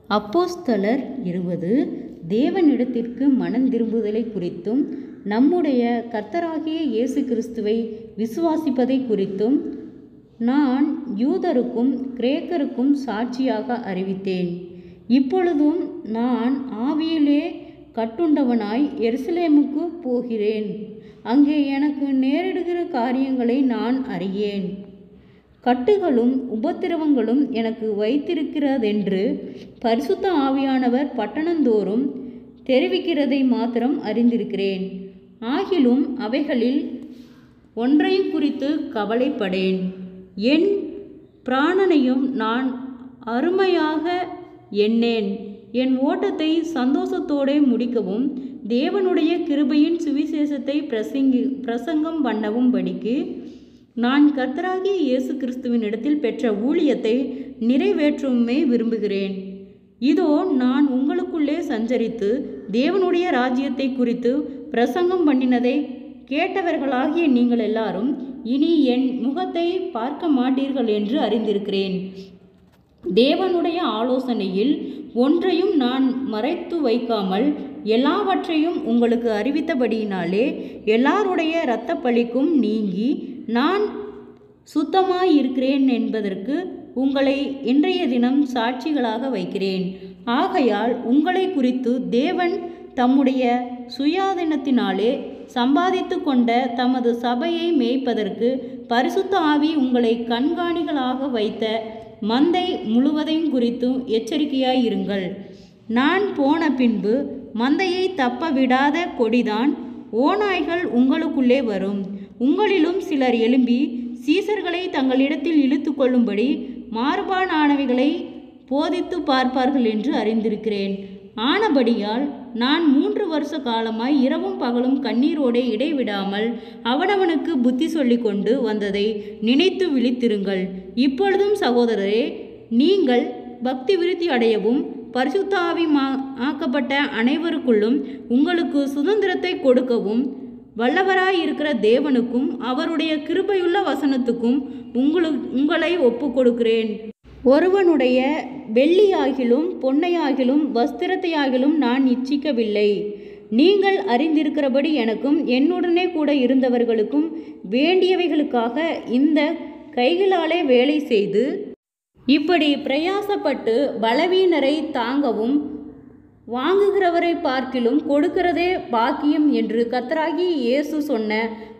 அப்போஸ்தலர் 20 தேவனிடத்திற்கு மனம் திரும்புதலை குறித்தும் நம்முடைய கர்த்தராகிய இயேசு கிறிஸ்துவை விசுவாசிப்பதை குறித்தும் நான் யூதருக்கும் கிரேக்கருக்கும் சாட்சியாக அறிவித்தேன். இப்பொழுதும் நான் ஆவியிலே கட்டுண்டவனாய் எருசலேமுக்கு போகிறேன். அங்கே எனக்கு நேரிடுகிற காரியங்களை நான் அறியேன். கட்டுகளும் உபத்திரவங்களும் எனக்கு வைத்திருக்கிறதென்று பரிசுத்த ஆவியானவர் பட்டணந்தோறும் தெரிவிக்கிறதை மாத்திரம் அறிந்திருக்கிறேன். ஆகிலும் அவைகளில் ஒன்றையும் குறித்து கவலைப்படேன். என் பிராணனையும் நான் அருமையாக எண்ணேன். என் ஓட்டத்தை சந்தோஷத்தோடு முடிக்கவும் தேவனுடைய கிருபையின் சுவிசேஷத்தை பிரசங்கம் பண்ணவும் படிக்கு நான் கர்த்தராகிய இயேசு கிறிஸ்துவின் இடத்தில் பெற்ற ஊழியத்தை நிறைவேற்றவுமே விரும்புகிறேன். இதோ நான் உங்களுக்குள்ளே சஞ்சரித்து தேவனுடைய ராஜ்யத்தை குறித்து பிரசங்கம் பண்ணினதை கேட்டவர்களாகிய நீங்கள் எல்லாரும் இனி என் முகத்தை பார்க்க மாட்டீர்கள் என்று அறிந்திருக்கிறேன். தேவனுடைய ஆலோசனையில் ஒன்றையும் நான் மறைத்து வைக்காமல் எல்லாவற்றையும் உங்களுக்கு அறிவித்தபடியினாலே எல்லாருடைய இரத்த பழிக்கும் நீங்கி நான் சுத்தமாயிருக்கிறேன் என்பதற்கு உங்களை இன்றைய தினம் சாட்சிகளாக வைக்கிறேன். ஆகையால் உங்களை குறித்து தேவன் தம்முடைய சுயாதீனத்தினாலே சம்பாதித்து கொண்ட தமது சபையை மேய்ப்பதற்கு பரிசுத்த ஆவி உங்களை கண்காணிகளாக வைத்த மந்தை முழுவதையும் குறித்து எச்சரிக்கையாயிருங்கள். நான் போன பின்பு மந்தையை தப்ப விடாத கொடிதான் ஓநாய்கள் உங்களுக்குள்ளே வரும். உங்களிலும் சிலர் எழும்பி சீசர்களை தங்களிடத்தில் இழுத்து கொள்ளும்படி மாறுபாடானவைகளை போதித்து பார்ப்பார்கள் என்று அறிந்திருக்கிறேன். ஆனபடியால் நான் 3 வருஷ காலமாய் இரவும் பகலும் கண்ணீரோடு இடைவிடாமல் அவனவனுக்கு புத்தி சொல்லி கொண்டு வந்ததை நினைத்து விழித்திருங்கள். இப்பொழுதும் சகோதரரே, நீங்கள் பக்தி விருத்தி அடையவும் பரிசுத்த ஆவி ஆக்கப்பட்ட அனைவருக்குள்ளும் உங்களுக்கு சுதந்திரத்தை கொடுக்கவும் வல்லவராயிருக்கிற தேவனுக்கும் அவருடைய கிருபையுள்ள வசனத்துக்கும் உங்களை ஒப்பு கொடுக்கிறேன். ஒருவனுடைய வெள்ளியாகிலும் பொன்னையாகிலும் வஸ்திரத்தையாகிலும் நான் இச்சிக்கவில்லை. நீங்கள் அறிந்திருக்கிறபடி எனக்கும் என்னுடனே கூட இருந்தவர்களுக்கும் வேண்டியவைகளுக்காக இந்த கைகளாலே வேலை செய்து இப்படி பிரயாசப்பட்டு பலவீனரை தாங்கவும் வாங்குகிறவரை பார்க்கிலும் கொடுக்கிறதே பாக்கியம் என்று கர்த்தராகிய இயேசு சொன்ன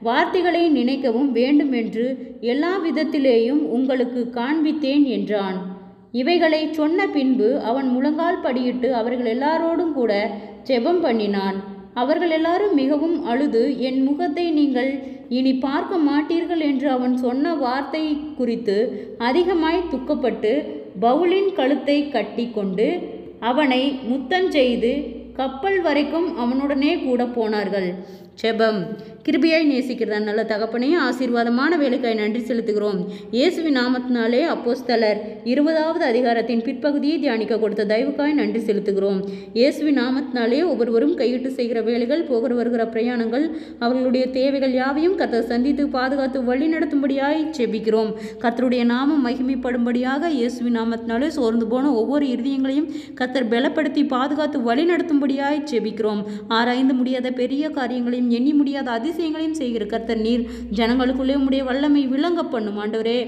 வார்த்தைகளை நினைக்கவும் வேண்டும் என்று எல்லா விதத்திலேயும் உங்களுக்கு காண்பித்தேன் என்றான். இவைகளை சொன்ன பின்பு அவன் முழங்கால் படியிட்டு அவர்கள் எல்லாரோடும் கூட ஜெபம் பண்ணினான். அவர்கள் எல்லாரும் மிகவும் அழுது என் முகத்தை நீங்கள் இனி பார்க்க மாட்டீர்கள் என்று அவன் சொன்ன வார்த்தை குறித்து அதிகமாய் துக்கப்பட்டு பவுலின் கழுத்தை கட்டி கொண்டு அவனை முத்தஞ்செய்து கப்பல் வரைக்கும் அவனுடனே கூட போனார்கள். ஜெபம். கிருபையாய் நேசிக்கிறதா நல்ல தகப்பனே, ஆசீர்வாதமான வேலைக்காய் நன்றி செலுத்துகிறோம். இயேசுவின் நாமத்தினாலே அப்போஸ்தலர் 20வது அதிகாரத்தின் பிற்பகுதியை தியானிக்க கொடுத்த தயவுக்காய் நன்றி செலுத்துகிறோம். இயேசுவின் நாமத்தினாலே ஒவ்வொருவரும் கையிட்டு செய்கிற வேலைகள், போகிற வருகிற பிரயாணங்கள், அவர்களுடைய தேவைகள் யாவையும் கர்த்தர் சந்தித்து பாதுகாத்து வழி நடத்தும்படியாய் செபிக்கிறோம். கர்த்தருடைய நாமம் மகிமைப்படும்படியாக இயேசுவின் நாமத்தினாலே சோர்ந்து போன ஒவ்வொரு இருதயங்களையும் கர்த்தர் பலப்படுத்தி பாதுகாத்து வழி நடத்தும்படியாய் செபிக்கிறோம். ஆராய்ந்து முடியாத பெரிய காரியங்களையும் எண்ணி முடியாத அதிசயங்களையும் செய்கிற கர்த்தர் நீர். ஜனங்களுக்குள்ளே உம்முடைய வல்லமை விளங்க பண்ணும் ஆண்டவரே.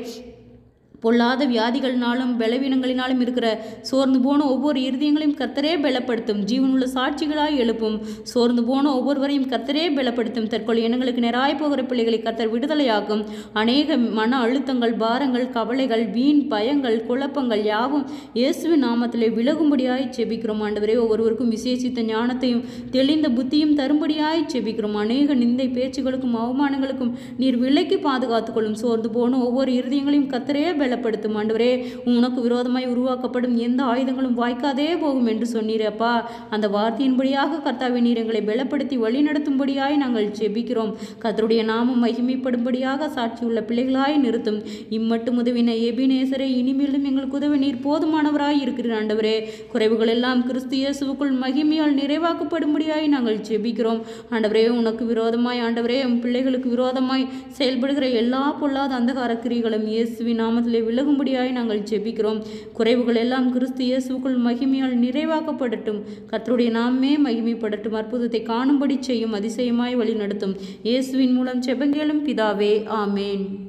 பொல்லாத வியாதிகளினாலும் பலவீனங்களினாலும் இருக்கிற சோர்ந்து போன ஒவ்வொரு இருதயங்களையும் கர்த்தரே பலப்படுத்தும். ஜீவனுள்ள சாட்சிகளாய் எழுப்பும். சோர்ந்து போன ஒவ்வொருவரையும் கர்த்தரே பலப்படுத்தும். தற்கொலை எண்ணங்களுக்கு நேராய் போகிற பிள்ளைகளை கர்த்தர் விடுதலையாக்கும். அநேக மன அழுத்தங்கள், பாரங்கள், கவலைகள், வீண் பயங்கள், குழப்பங்கள் யாவும் இயேசுவின் நாமத்திலே விலகும்படியாய் செபிக்கிறோம் ஆண்டவரே. ஒவ்வொருவருக்கும் விசேஷித்த ஞானத்தையும் தெளிந்த புத்தியும் தரும்படியாய் செபிக்கிறோம். அநேக நிந்தை பேச்சுகளுக்கும் அவமானங்களுக்கும் நீர் விலைக்கு பாதுகாத்துக்கொள்ளும். சோர்ந்து போன ஒவ்வொரு இருதயங்களையும் கர்த்தரே பலப்படுத்தும் ஆண்டவரே. உனக்கு விரோதமாய் உருவாக்கப்படும் எந்த ஆயுதங்களும் வாய்க்காதே போகும் என்று சொன்னீரப்பா. அந்த வார்த்தையின்படியாக கர்த்தாவே நீர் எங்களை பலப்படுத்தி வழி நடத்தும்படியாய் நாங்கள் ஜெபிக்கிறோம். கர்த்தருடைய நாமம் மகிமைப்படும்படியாக சாட்சியுள்ள பிள்ளைகளாய் நிறுத்தும். இம்மட்டும் உதவின எபினேசரை இனிமேலும் எங்களுக்கு உதவி நீர் போதுமானவராய் இருக்கிறீர் ஆண்டவரே. குறைவுகள் எல்லாம் கிறிஸ்து இயேசுவுக்குள் மகிமையால் நிறைவாக்கப்படும்படியாய் நாங்கள் ஜெபிக்கிறோம் ஆண்டவரே. உனக்கு விரோதமாய் ஆண்டவரே பிள்ளைகளுக்கு விரோதமாய் செயல்படுகிற எல்லா பொல்லாத அந்தகார கிரியைகளும் இயேசுவின் நாமத்திலே விலகும்படியாய் நாங்கள் ஜெபிக்கிறோம். குறைவுகள் எல்லாம் கிறிஸ்து இயேசுக்குள் மகிமையால் நிறைவாக்கப்படட்டும். கர்த்தருடைய நாமே மகிமைப்படட்டும். அற்புதத்தை காணும்படி செய்யும், அதிசயமாய் வழி நடத்தும். இயேசுவின் மூலம் ஜெபங்கேளும் பிதாவே, ஆமேன்.